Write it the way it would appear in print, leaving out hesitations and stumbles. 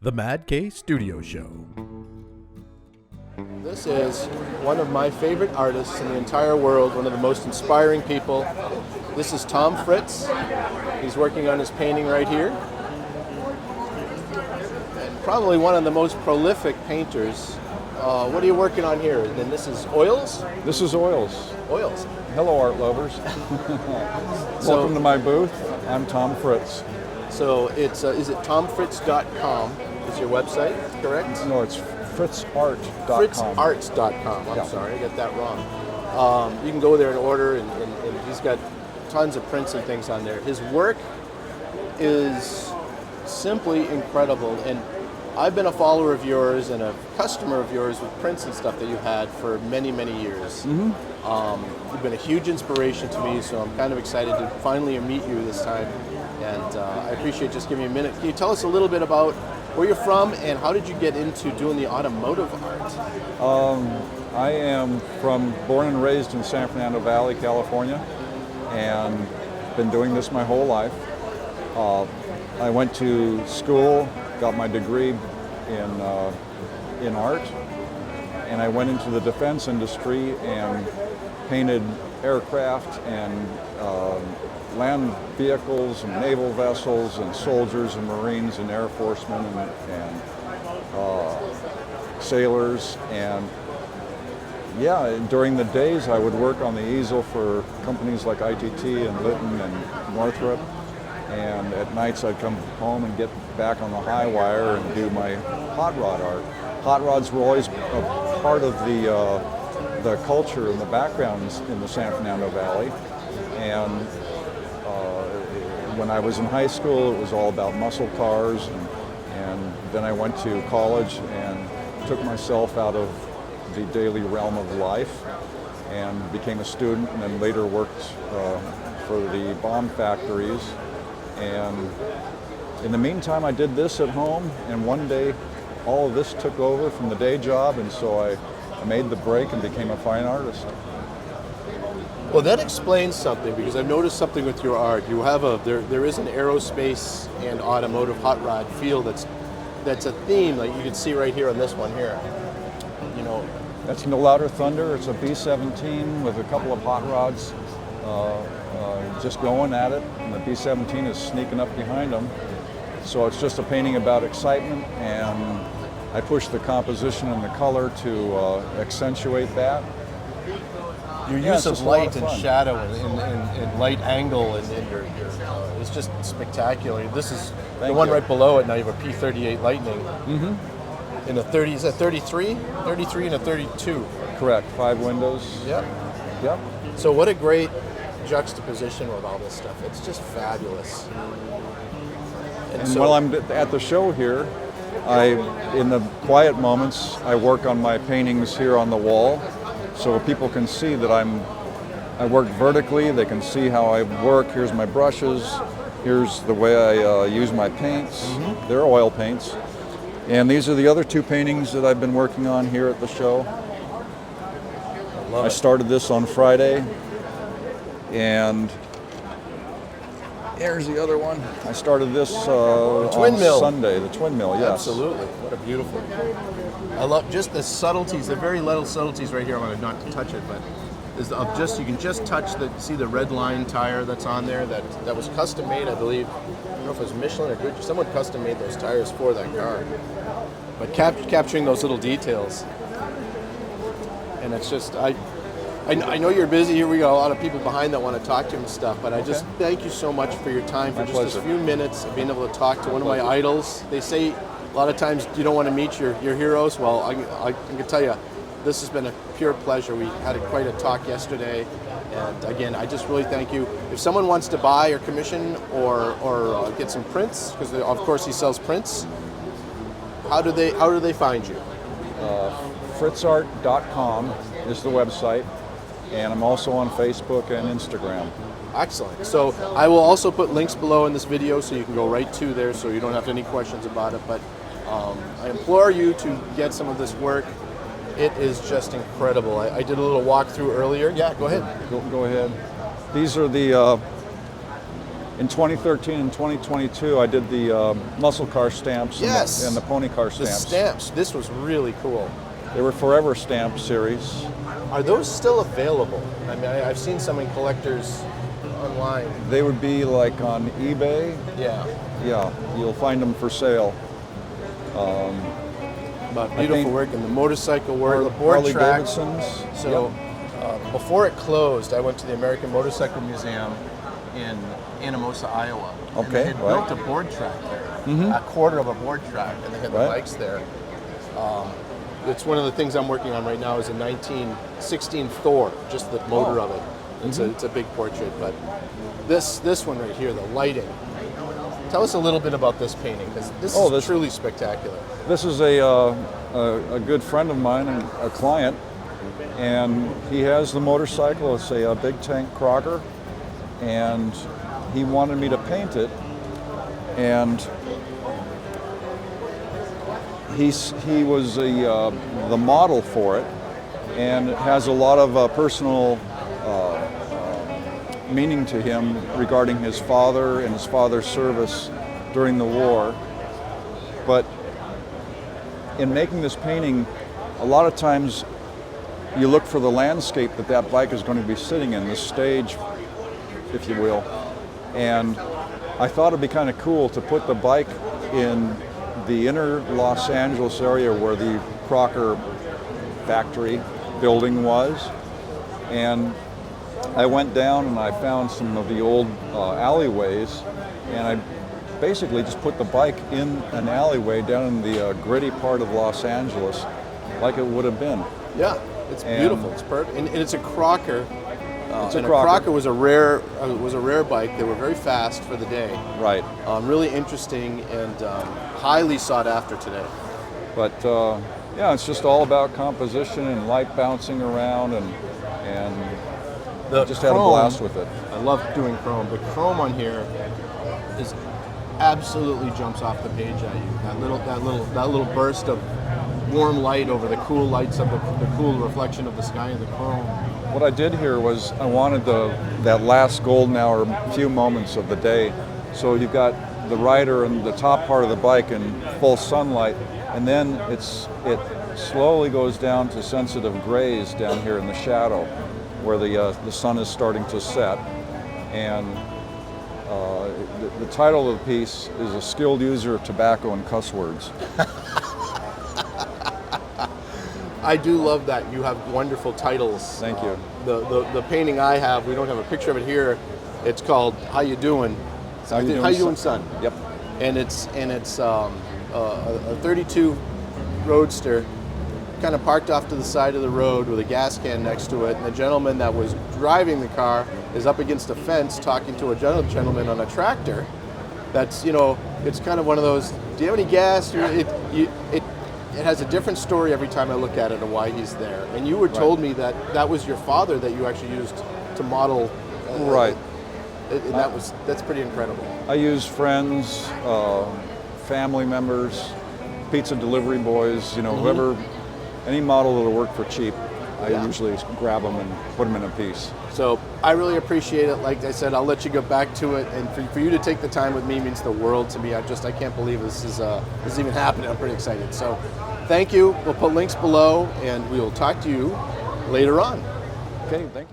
The Mad K Studio Show. This is one of my favorite artists in the entire world, one of the most inspiring people. This is Tom Fritz. He's working on his painting right here. And probably one of the most prolific painters. What are you working on here? And this is oils? This is oils. Oils. Hello, art lovers. Welcome to my booth. I'm Tom Fritz. So it's is it tomfritz.com is your website, correct? No, it's fritzart.com. Fritzarts.com. I'm sorry, I got that wrong. You can go there and order, and he's got tons of prints and things on there. His work is simply incredible, and I've been a follower of yours and a customer of yours with prints and stuff that you've had for many, many years. Mm-hmm. You've been a huge inspiration to me, so I'm kind of excited to finally meet you this time. And I appreciate just giving me a minute. Can you tell us a little bit about where you're from and how did you get into doing the automotive art? I am born and raised in San Fernando Valley, California, and been doing this my whole life. I went to school, got my degree in art, and I went into the defense industry and painted aircraft and land vehicles and naval vessels and soldiers and Marines and Air Forcemen and sailors. And yeah, during the days I would work on the easel for companies like ITT and Litton and Northrop. And at nights I'd come home and get back on the high wire and do my hot rod art. Hot rods were always a part of the culture and the backgrounds in the San Fernando Valley. And when I was in high school, it was all about muscle cars, and then I went to college and took myself out of the daily realm of life and became a student, and then later worked for the bomb factories. And in the meantime, I did this at home, and one day all of this took over from the day job, and so I made the break and became a fine artist. Well, that explains something, because I've noticed something with your art. You have there is an aerospace and automotive hot rod feel that's a theme, like you can see right here on this one here. You know, that's No Louder Thunder. It's a B-17 with a couple of hot rods just going at it, and the B-17 is sneaking up behind them. So it's just a painting about excitement, and I push the composition and the color to accentuate that. Your use of light and shadow and light angle and your it's just spectacular. This is the one right below it. Now you have a P-38 Lightning. Mm-hmm. In a 30, is that 33? 33 and a 32. Correct. 5 windows. Yep. Yep. So what a great juxtaposition with all this stuff. It's just fabulous. And so, while I'm at the show here, in the quiet moments, I work on my paintings here on the wall, so people can see that I work vertically. They can see how I work. Here's my brushes. Here's the way I use my paints. Mm-hmm. They're oil paints. And these are the other 2 paintings that I've been working on here at the show. I started this on Friday, and here's the other one. I started this on Sunday. The Twin Mill, yes. Absolutely. What a beautiful. I love just the subtleties, the very little subtleties right here. I want not to touch it, but you can just touch see the red line tire that's on there that was custom made, I believe. I don't know if it was Michelin or Goodyear. Someone custom made those tires for that car. But capturing those little details, and it's just I know you're busy here. We got a lot of people behind that want to talk to you and stuff, but I just thank you so much for your time, for just a few minutes of being able to talk to one of my idols. They say a lot of times you don't want to meet your heroes. Well, I can tell you, this has been a pure pleasure. We had quite a talk yesterday, and again, I just really thank you. If someone wants to buy or commission or get some prints, because of course he sells prints, how do they find you? Fritzart.com is the website. And I'm also on Facebook and Instagram. Excellent. So I will also put links below in this video so you can go right to there so you don't have any questions about it. But I implore you to get some of this work. It is just incredible. I did a little walkthrough earlier. Yeah, go ahead. Go ahead. These are the In 2013 and 2022, I did the muscle car stamps Yes. and the pony car The stamps. stamps. This was really cool. They were Forever Stamp series. Are those still available? I mean, I've seen some in collectors online. They would be like on eBay. Yeah. Yeah, you'll find them for sale. But I beautiful think work and the motorcycle work, the board Harley track. Davidsons. So before it closed, I went to the American Motorcycle Museum in Anamosa, Iowa. And they Okay, had right. built a board track there, a quarter of a board track, and they had the Right. bikes there. It's one of the things I'm working on right now is a 1916 Thor, just the motor of it. It's a big portrait, but this one right here, the lighting. Tell us a little bit about this painting, because this is truly spectacular. This is a good friend of mine and a client, and he has the motorcycle. It's a big tank Crocker, and he wanted me to paint it, and he was the model for it, and it has a lot of personal meaning to him regarding his father and his father's service during the war. But in making this painting, a lot of times you look for the landscape that bike is going to be sitting in, the stage, if you will. And I thought it'd be kind of cool to put the bike in the inner Los Angeles area where the Crocker factory building was. And I went down and I found some of the old alleyways, and I basically just put the bike in an alleyway down in the gritty part of Los Angeles, like it would have been. Yeah, it's beautiful. It's perfect, and it's a Crocker. It's a and Crocker. A Crocker was a rare bike. They were very fast for the day. Right. Really interesting and highly sought after today. But yeah, it's just all about composition and light bouncing around, and just had a blast with it. I love doing chrome. The chrome on here is absolutely jumps off the page at you. That little burst of warm light over the cool lights of the cool reflection of the sky and the chrome. What I did here was I wanted that last golden hour, few moments of the day. So you've got the rider and the top part of the bike in full sunlight, and then it slowly goes down to sensitive grays down here in the shadow, where the sun is starting to set. And the title of the piece is A Skilled User of Tobacco and Cuss Words. I do love that. You have wonderful titles. Thank you. The painting I have, we don't have a picture of it here. It's called How You Doing? How You Doing, Son? Yep. And it's a 32 Roadster, kind of parked off to the side of the road with a gas can next to it, and the gentleman that was driving the car is up against a fence talking to a gentleman on a tractor. That's, it's kind of one of those, do you have any gas? It has a different story every time I look at it and why he's there. And you were told me that was your father that you actually used to model. Right. And that's pretty incredible. I use friends, family members, pizza delivery boys, whoever, any model that'll work for cheap, I usually grab them and put them in a piece. So I really appreciate it. Like I said, I'll let you go back to it, and for you to take the time with me means the world to me. I can't believe this is even happening. I'm pretty excited. So thank you. We'll put links below, and we will talk to you later on. Okay, thank you.